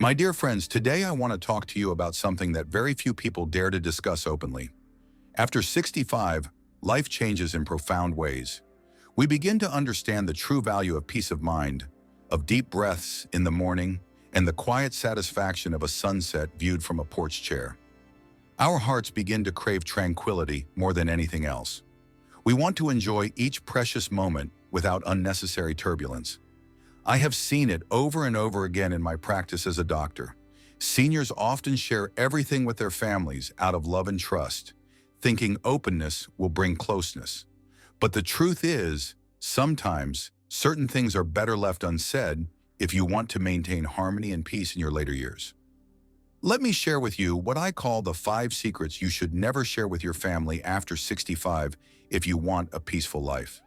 My dear friends, today I want to talk to you about something that very few people dare to discuss openly. After 65, life changes in profound ways. We begin to understand the true value of peace of mind, of deep breaths in the morning, and the quiet satisfaction of a sunset viewed from a porch chair. Our hearts begin to crave tranquility more than anything else. We want to enjoy each precious moment without unnecessary turbulence. I have seen it over and over again in my practice as a doctor. Seniors often share everything with their families out of love and trust, thinking openness will bring closeness. But the truth is, sometimes certain things are better left unsaid if you want to maintain harmony and peace in your later years. Let me share with you what I call the 5 secrets you should never share with your family after 65 if you want a peaceful life.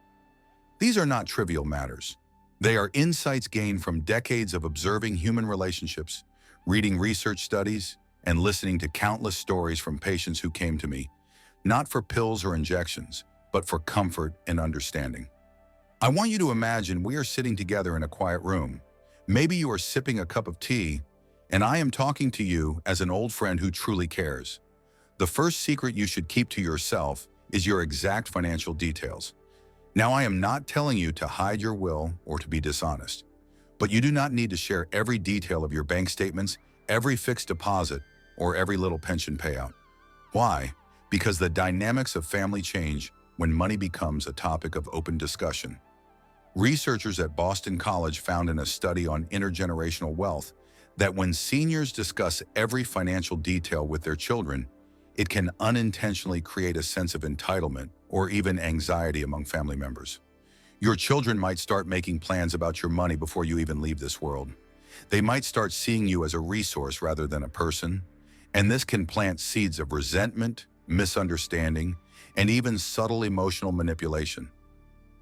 These are not trivial matters. They are insights gained from decades of observing human relationships, reading research studies, and listening to countless stories from patients who came to me, not for pills or injections, but for comfort and understanding. I want you to imagine we are sitting together in a quiet room. Maybe you are sipping a cup of tea, and I am talking to you as an old friend who truly cares. The first secret you should keep to yourself is your exact financial details. Now, I am not telling you to hide your will or to be dishonest, but you do not need to share every detail of your bank statements, every fixed deposit, or every little pension payout. Why? Because the dynamics of family change when money becomes a topic of open discussion. Researchers at Boston College found in a study on intergenerational wealth that when seniors discuss every financial detail with their children, it can unintentionally create a sense of entitlement or even anxiety among family members. Your children might start making plans about your money before you even leave this world. They might start seeing you as a resource rather than a person, and this can plant seeds of resentment, misunderstanding, and even subtle emotional manipulation.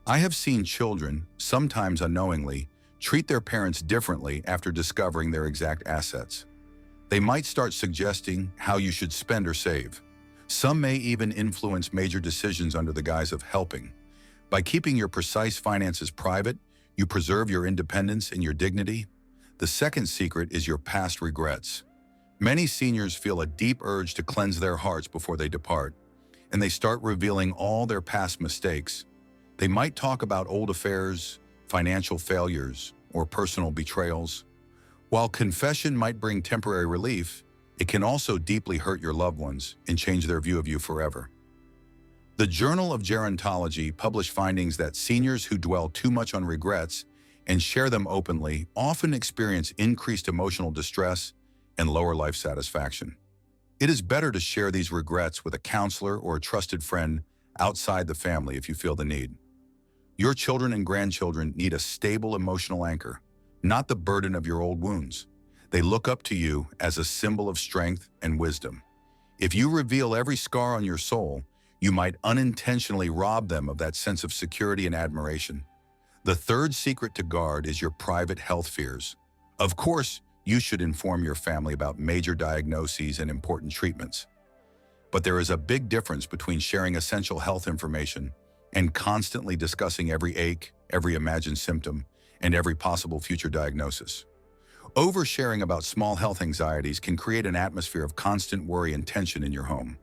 I have seen children, sometimes unknowingly, treat their parents differently after discovering their exact assets. They might start suggesting how you should spend or save. Some may even influence major decisions under the guise of helping. By keeping your precise finances private, you preserve your independence and your dignity. The second secret is your past regrets. Many seniors feel a deep urge to cleanse their hearts before they depart, and they start revealing all their past mistakes. They might talk about old affairs, financial failures, or personal betrayals. While confession might bring temporary relief, it can also deeply hurt your loved ones and change their view of you forever. The Journal of Gerontology published findings that seniors who dwell too much on regrets and share them openly often experience increased emotional distress and lower life satisfaction. It is better to share these regrets with a counselor or a trusted friend outside the family if you feel the need. Your children and grandchildren need a stable emotional anchor, not the burden of your old wounds. They look up to you as a symbol of strength and wisdom. If you reveal every scar on your soul, you might unintentionally rob them of that sense of security and admiration. The third secret to guard is your private health fears. Of course, you should inform your family about major diagnoses and important treatments. But there is a big difference between sharing essential health information and constantly discussing every ache, every imagined symptom, and every possible future diagnosis. Oversharing about small health anxieties can create an atmosphere of constant worry and tension in your home.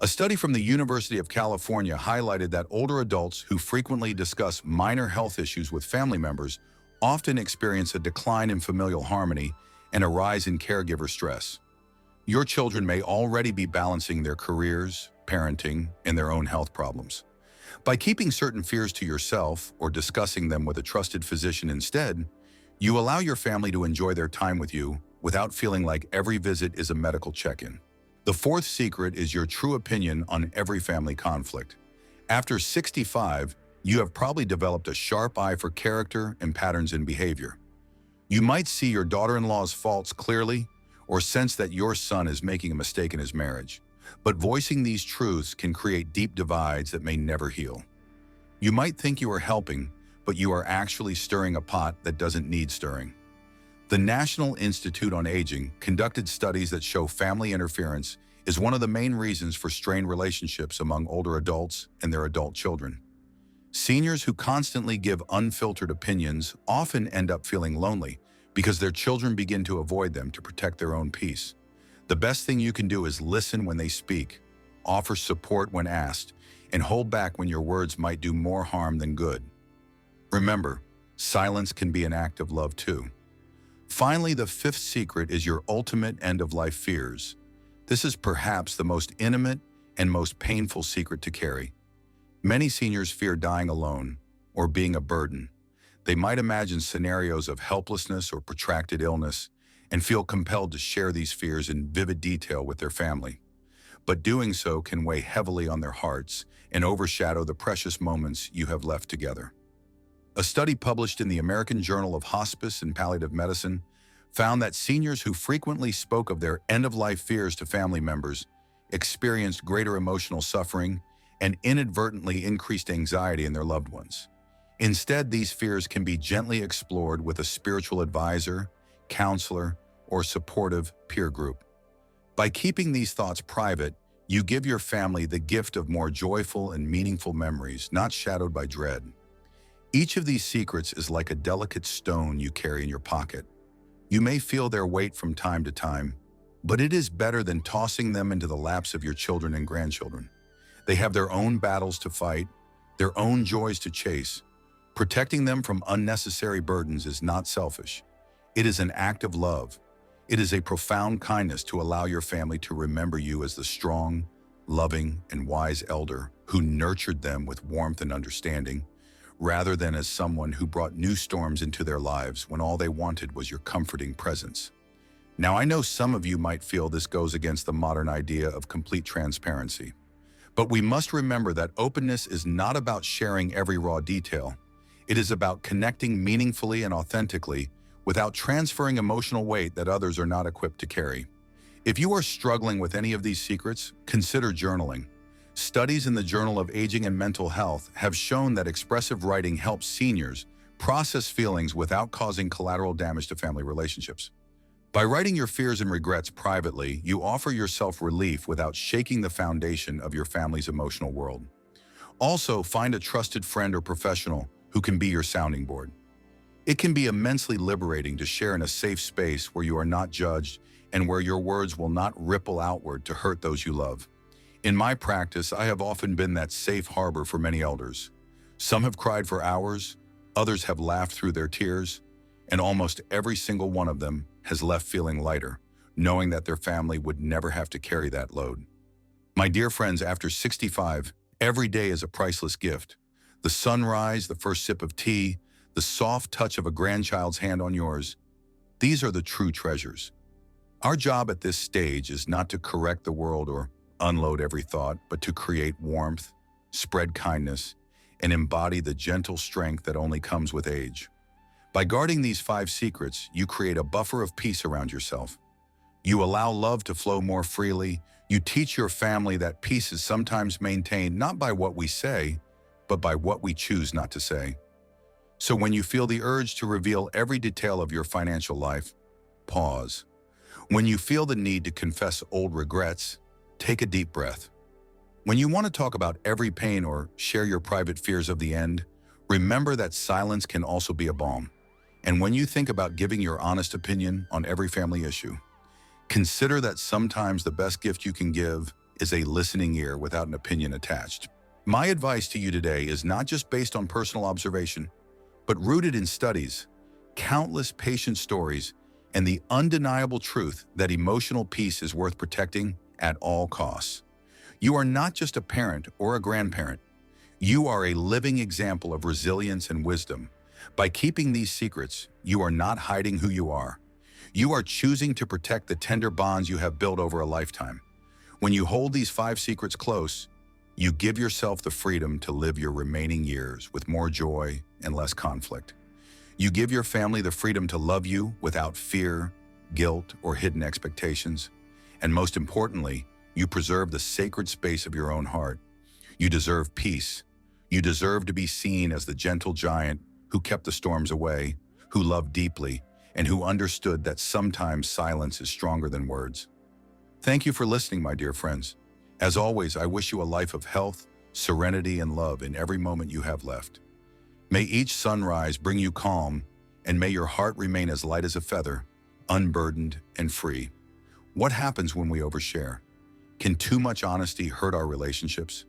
A study from the University of California highlighted that older adults who frequently discuss minor health issues with family members often experience a decline in familial harmony and a rise in caregiver stress. Your children may already be balancing their careers, parenting, and their own health problems. By keeping certain fears to yourself or discussing them with a trusted physician instead, you allow your family to enjoy their time with you without feeling like every visit is a medical check-in. The fourth secret is your true opinion on every family conflict. After 65, you have probably developed a sharp eye for character and patterns in behavior. You might see your daughter-in-law's faults clearly or sense that your son is making a mistake in his marriage. But voicing these truths can create deep divides that may never heal. You might think you are helping, but you are actually stirring a pot that doesn't need stirring. The National Institute on Aging conducted studies that show family interference is one of the main reasons for strained relationships among older adults and their adult children. Seniors who constantly give unfiltered opinions often end up feeling lonely, because their children begin to avoid them to protect their own peace. The best thing you can do is listen when they speak, offer support when asked, and hold back when your words might do more harm than good. Remember, silence can be an act of love too. Finally, the fifth secret is your ultimate end-of-life fears. This is perhaps the most intimate and most painful secret to carry. Many seniors fear dying alone or being a burden. They might imagine scenarios of helplessness or protracted illness and feel compelled to share these fears in vivid detail with their family. But doing so can weigh heavily on their hearts and overshadow the precious moments you have left together. A study published in the American Journal of Hospice and Palliative Medicine found that seniors who frequently spoke of their end-of-life fears to family members experienced greater emotional suffering and inadvertently increased anxiety in their loved ones. Instead, these fears can be gently explored with a spiritual advisor, counselor, or supportive peer group. By keeping these thoughts private, you give your family the gift of more joyful and meaningful memories, not shadowed by dread. Each of these secrets is like a delicate stone you carry in your pocket. You may feel their weight from time to time, but it is better than tossing them into the laps of your children and grandchildren. They have their own battles to fight, their own joys to chase. Protecting them from unnecessary burdens is not selfish. It is an act of love. It is a profound kindness to allow your family to remember you as the strong, loving, and wise elder who nurtured them with warmth and understanding, rather than as someone who brought new storms into their lives when all they wanted was your comforting presence. Now, I know some of you might feel this goes against the modern idea of complete transparency, but we must remember that openness is not about sharing every raw detail. It is about connecting meaningfully and authentically without transferring emotional weight that others are not equipped to carry. If you are struggling with any of these secrets, consider journaling. Studies in the Journal of Aging and Mental Health have shown that expressive writing helps seniors process feelings without causing collateral damage to family relationships. By writing your fears and regrets privately, you offer yourself relief without shaking the foundation of your family's emotional world. Also, find a trusted friend or professional who can be your sounding board. It can be immensely liberating to share in a safe space where you are not judged and where your words will not ripple outward to hurt those you love. In my practice, I have often been that safe harbor for many elders. Some have cried for hours, others have laughed through their tears, and almost every single one of them has left feeling lighter, knowing that their family would never have to carry that load. My dear friends, after 65, every day is a priceless gift. The sunrise, the first sip of tea, the soft touch of a grandchild's hand on yours, these are the true treasures. Our job at this stage is not to correct the world or unload every thought, but to create warmth, spread kindness, and embody the gentle strength that only comes with age. By guarding these 5 secrets, you create a buffer of peace around yourself. You allow love to flow more freely. You teach your family that peace is sometimes maintained not by what we say, but by what we choose not to say. So when you feel the urge to reveal every detail of your financial life, pause. When you feel the need to confess old regrets, take a deep breath. When you want to talk about every pain or share your private fears of the end, remember that silence can also be a balm. And when you think about giving your honest opinion on every family issue, consider that sometimes the best gift you can give is a listening ear without an opinion attached. My advice to you today is not just based on personal observation, but rooted in studies, countless patient stories, and the undeniable truth that emotional peace is worth protecting at all costs. You are not just a parent or a grandparent. You are a living example of resilience and wisdom. By keeping these secrets, you are not hiding who you are. You are choosing to protect the tender bonds you have built over a lifetime. When you hold these 5 secrets close, you give yourself the freedom to live your remaining years with more joy and less conflict. You give your family the freedom to love you without fear, guilt, or hidden expectations. And most importantly, you preserve the sacred space of your own heart. You deserve peace. You deserve to be seen as the gentle giant who kept the storms away, who loved deeply, and who understood that sometimes silence is stronger than words. Thank you for listening, my dear friends. As always, I wish you a life of health, serenity, and love in every moment you have left. May each sunrise bring you calm, and may your heart remain as light as a feather, unburdened and free. What happens when we overshare? Can too much honesty hurt our relationships?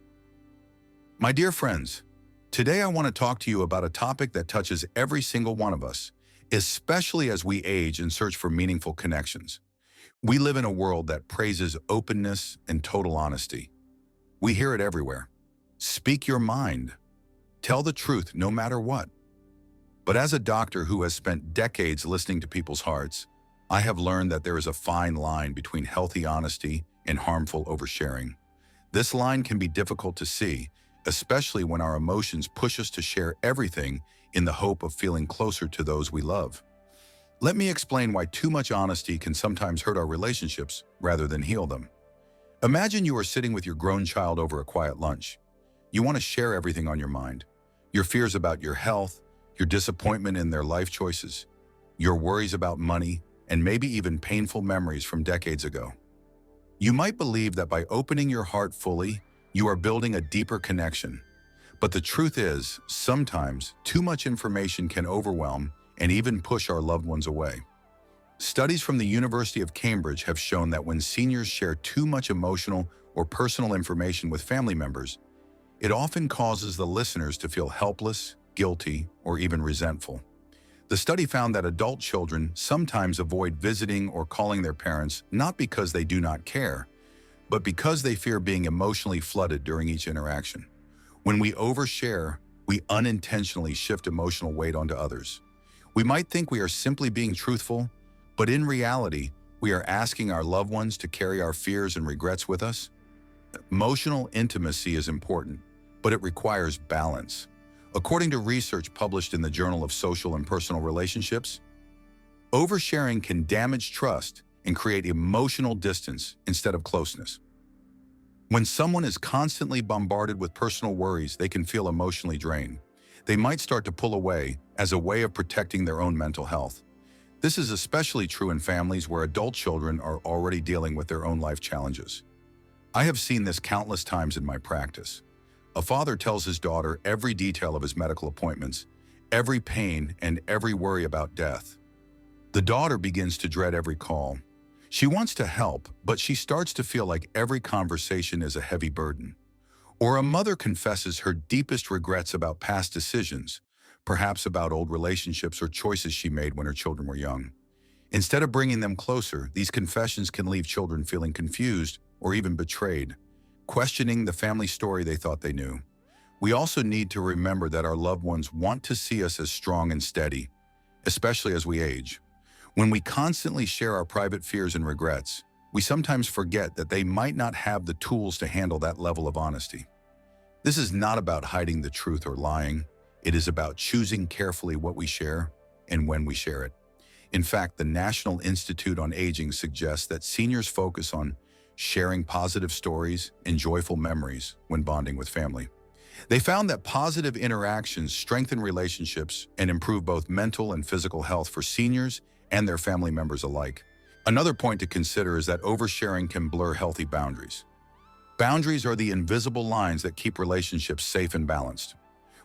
My dear friends, today I want to talk to you about a topic that touches every single one of us, especially as we age and search for meaningful connections. We live in a world that praises openness and total honesty. We hear it everywhere. Speak your mind. Tell the truth no matter what. But as a doctor who has spent decades listening to people's hearts, I have learned that there is a fine line between healthy honesty and harmful oversharing. This line can be difficult to see, especially when our emotions push us to share everything in the hope of feeling closer to those we love. Let me explain why too much honesty can sometimes hurt our relationships rather than heal them. Imagine you are sitting with your grown child over a quiet lunch. You want to share everything on your mind. Your fears about your health, your disappointment in their life choices, your worries about money, and maybe even painful memories from decades ago. You might believe that by opening your heart fully, you are building a deeper connection. But the truth is, sometimes too much information can overwhelm and even push our loved ones away. Studies from the University of Cambridge have shown that when seniors share too much emotional or personal information with family members, it often causes the listeners to feel helpless, guilty, or even resentful. The study found that adult children sometimes avoid visiting or calling their parents not because they do not care, but because they fear being emotionally flooded during each interaction. When we overshare, we unintentionally shift emotional weight onto others. We might think we are simply being truthful, but in reality, we are asking our loved ones to carry our fears and regrets with us. Emotional intimacy is important, but it requires balance. According to research published in the Journal of Social and Personal Relationships, oversharing can damage trust and create emotional distance instead of closeness. When someone is constantly bombarded with personal worries, they can feel emotionally drained. They might start to pull away as a way of protecting their own mental health. This is especially true in families where adult children are already dealing with their own life challenges. I have seen this countless times in my practice. A father tells his daughter every detail of his medical appointments, every pain, and every worry about death. The daughter begins to dread every call. She wants to help, but she starts to feel like every conversation is a heavy burden. Or a mother confesses her deepest regrets about past decisions, perhaps about old relationships or choices she made when her children were young. Instead of bringing them closer, these confessions can leave children feeling confused or even betrayed, questioning the family story they thought they knew. We also need to remember that our loved ones want to see us as strong and steady, especially as we age. When we constantly share our private fears and regrets, we sometimes forget that they might not have the tools to handle that level of honesty. This is not about hiding the truth or lying. It is about choosing carefully what we share and when we share it. In fact, the National Institute on Aging suggests that seniors focus on sharing positive stories and joyful memories when bonding with family. They found that positive interactions strengthen relationships and improve both mental and physical health for seniors and their family members alike. Another point to consider is that oversharing can blur healthy boundaries. Boundaries are the invisible lines that keep relationships safe and balanced.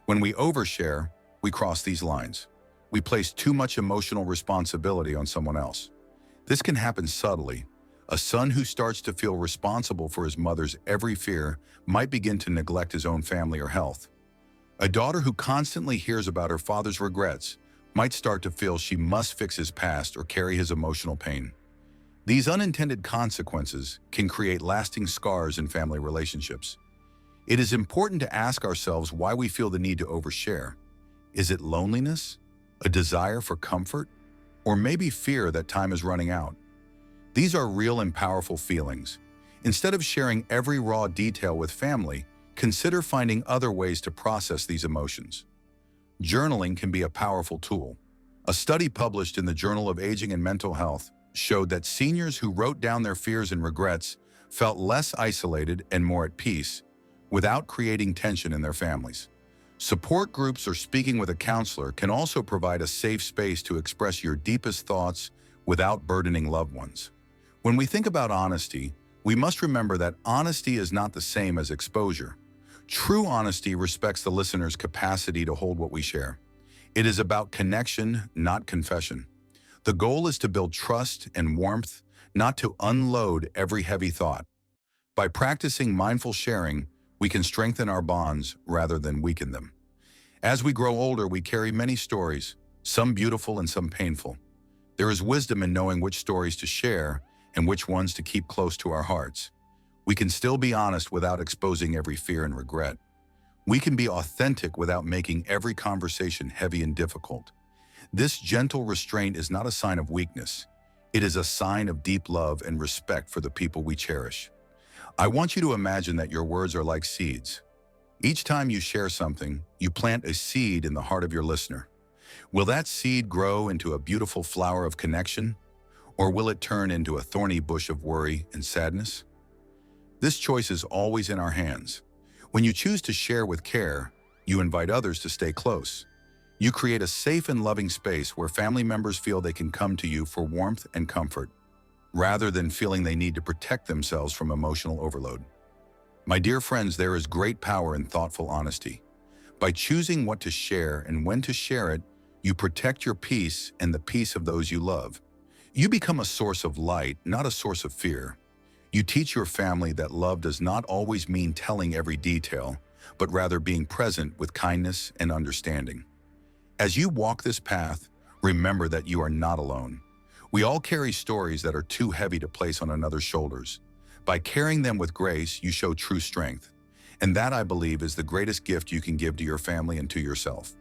When we overshare, we cross these lines. We place too much emotional responsibility on someone else. This can happen subtly. A son who starts to feel responsible for his mother's every fear might begin to neglect his own family or health. A daughter who constantly hears about her father's regrets might start to feel she must fix his past or carry his emotional pain. These unintended consequences can create lasting scars in family relationships. It is important to ask ourselves why we feel the need to overshare. Is it loneliness, a desire for comfort, or maybe fear that time is running out? These are real and powerful feelings. Instead of sharing every raw detail with family, consider finding other ways to process these emotions. Journaling can be a powerful tool. A study published in the Journal of Aging and Mental Health showed that seniors who wrote down their fears and regrets felt less isolated and more at peace, without creating tension in their families. Support groups or speaking with a counselor can also provide a safe space to express your deepest thoughts without burdening loved ones. When we think about honesty, we must remember that honesty is not the same as exposure. True honesty respects the listener's capacity to hold what we share. It is about connection, not confession. The goal is to build trust and warmth, not to unload every heavy thought. By practicing mindful sharing, we can strengthen our bonds rather than weaken them. As we grow older, we carry many stories, some beautiful and some painful. There is wisdom in knowing which stories to share and which ones to keep close to our hearts. We can still be honest without exposing every fear and regret. We can be authentic without making every conversation heavy and difficult. This gentle restraint is not a sign of weakness. It is a sign of deep love and respect for the people we cherish. I want you to imagine that your words are like seeds. Each time you share something, you plant a seed in the heart of your listener. Will that seed grow into a beautiful flower of connection, or will it turn into a thorny bush of worry and sadness? This choice is always in our hands. When you choose to share with care, you invite others to stay close. You create a safe and loving space where family members feel they can come to you for warmth and comfort, rather than feeling they need to protect themselves from emotional overload. My dear friends, there is great power in thoughtful honesty. By choosing what to share and when to share it, you protect your peace and the peace of those you love. You become a source of light, not a source of fear. You teach your family that love does not always mean telling every detail, but rather being present with kindness and understanding. As you walk this path, remember that you are not alone. We all carry stories that are too heavy to place on another's shoulders. By carrying them with grace, you show true strength. And that, I believe, is the greatest gift you can give to your family and to yourself.